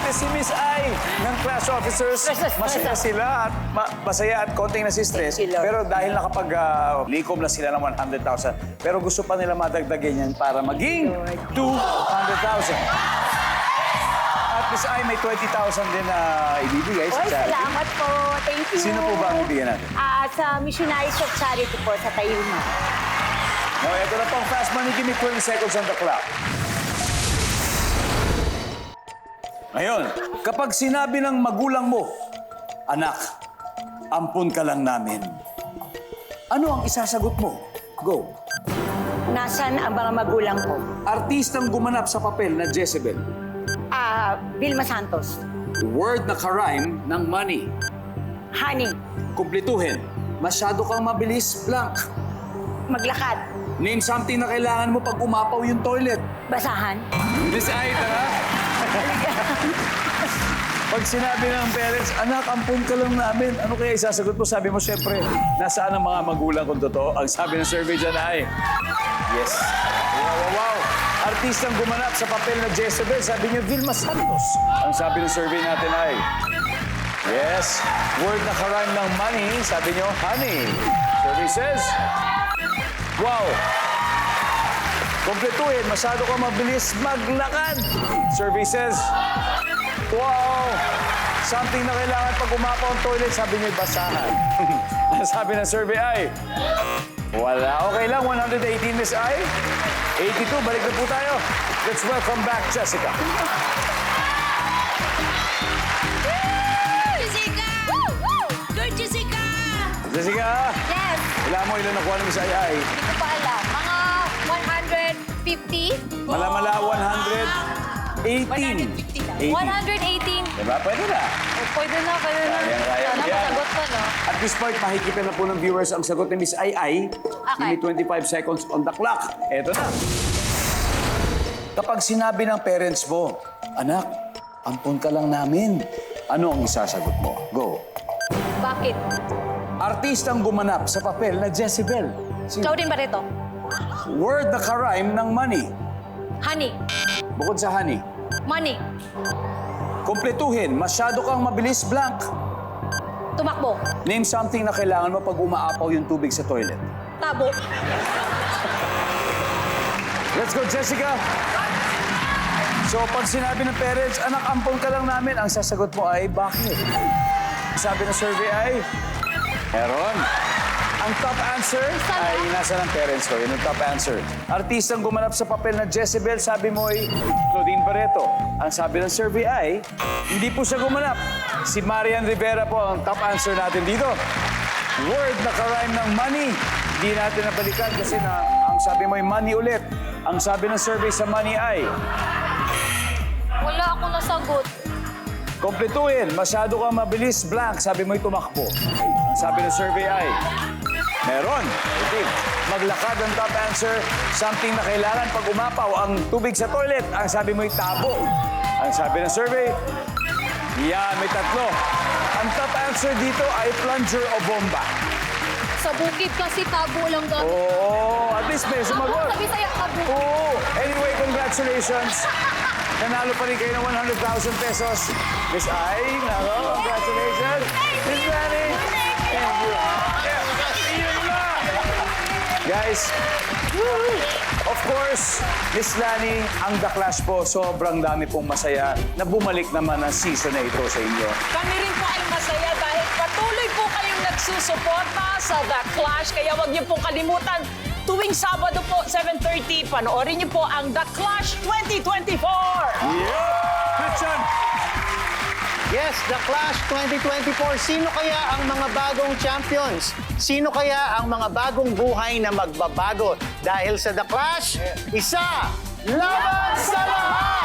Siyempre si Miss I ng class officers, masaya sila at masaya at konting nasi-stress. Pero dahil nakapag-likom na sila ng 100,000, pero gusto pa nila madagdagan yan para maging 200,000. At Miss I, may 20,000 din na ibibigay sa Oy, charity. salamat po. Thank you. Sino po ba ang bibigyan natin? Sa Missionaries of Charity po sa Tayuma. No, ito na pong fast money. Give me 20 seconds on the clock. Ngayon, kapag sinabi ng magulang mo, anak, ampun ka lang namin. Ano ang isasagot mo? Go. Nasaan ang mga magulang ko? Artistang gumanap sa papel na Jezebel. Vilma Santos. Word na karime ng money. Honey. Kumplituhin. Masyado kang mabilis, blank. Maglakad. Name something na kailangan mo pag umapaw yung toilet. Basahan. Miss Ai, tara. Pag sinabi ng parents, anak, ampun ka lang namin, ano kaya isasagot mo? Sabi mo, syempre, nasaan ang mga magulang kung totoo? Ang sabi ng survey dyan ay, yes. Wow. Artistang gumanap sa papel na Jezebel, sabi niyo, Vilma Santos. Ang sabi ng survey natin ay, yes. Word na karime ng money, sabi niyo, honey. Survey says, wow. Kompletuhin, masyado ka mabilis maglakad. Survey says, wow. Something na kailangan pag umapaw ang toilet, sabi niyo, basahan. Ang sabi ng survey ay, wala. Okay lang, 118, Miss I. 82, balik na po tayo. Let's welcome back, Jessica. Jessica! Good, Jessica! Jessica, Yes. ilan mo ilan nakuha ni Miss Ai Ai? Hindi ko pa alam. Mga 150? Malamala, 118. 150 lang. 118. Diba? Pwede na. Pwede na, pwede na. Kaya. Sana masagot ko, no? At this point, makikita na po ng viewers ang sagot ni Miss Ai Ai. Okay. Give me 25 seconds on the clock. Eto na. Kapag sinabi ng parents mo, anak, ampun ka lang namin, ano ang isasagot mo? Go. Bakit? Artistang gumanap sa papel na Jezebel. Ikaw din ba rito? Word na karime ng money. Honey. Bukod sa honey. Money. Kompletuhin, masyado kang mabilis, blank. Tumakbo. Name something na kailangan mo pag umaapaw yung tubig sa toilet. Tabo. Let's go, Jessica! So, pag sinabi ng parents, anak, ampun ka lang namin, ang sasagot mo ay, bakit? Sabi ng survey ay, meron. Ang top answer ay nasa ng parents ko. Yun ang top answer. Artistang gumanap sa papel na Jezebel, sabi mo ay Claudine Barreto. Ang sabi ng survey ay, hindi po siya gumanap. Si Marian Rivera po ang top answer natin dito. Word na karime ng money. Hindi natin nabalikan kasi ang sabi mo ay money ulit. Ang sabi ng survey sa money ay, Wala ako nasagot. kompletuhin, masyado kang mabilis, blank. Sabi mo'y tumakbo. Ang sabi ng survey ay, meron. Okay. Maglakad ang top answer. Something na kailangan pag umapaw ang tubig sa toilet. Ang sabi mo'y tabo. Ang sabi ng survey, yan, may tatlo. Ang top answer dito ay plunger o bomba. Sa bukid kasi tabo lang daw. Oo, at least may sumagot. Sabi sa'yo, tabo. Oo. Anyway, congratulations. Nanalo pa rin kayo ng 100,000 pesos. Miss Ai, nako, congratulations. Miss Lani, thank you. Yun na. Guys, of course, Miss Lani, ang The Clash po, sobrang dami pong masaya na bumalik naman ang season na ito sa inyo. Kami rin po ay masaya dahil patuloy po kayong nagsusuporta sa The Clash. Kaya huwag niyo pong kalimutan, tuwing Sabado po, 7:30, panoorin niyo po ang The Clash 2024! Yeah! Christian! Yes, The Clash 2024. Sino kaya ang mga bagong champions? Sino kaya ang mga bagong buhay na magbabago? Dahil sa The Clash, isa, laban sa lahat!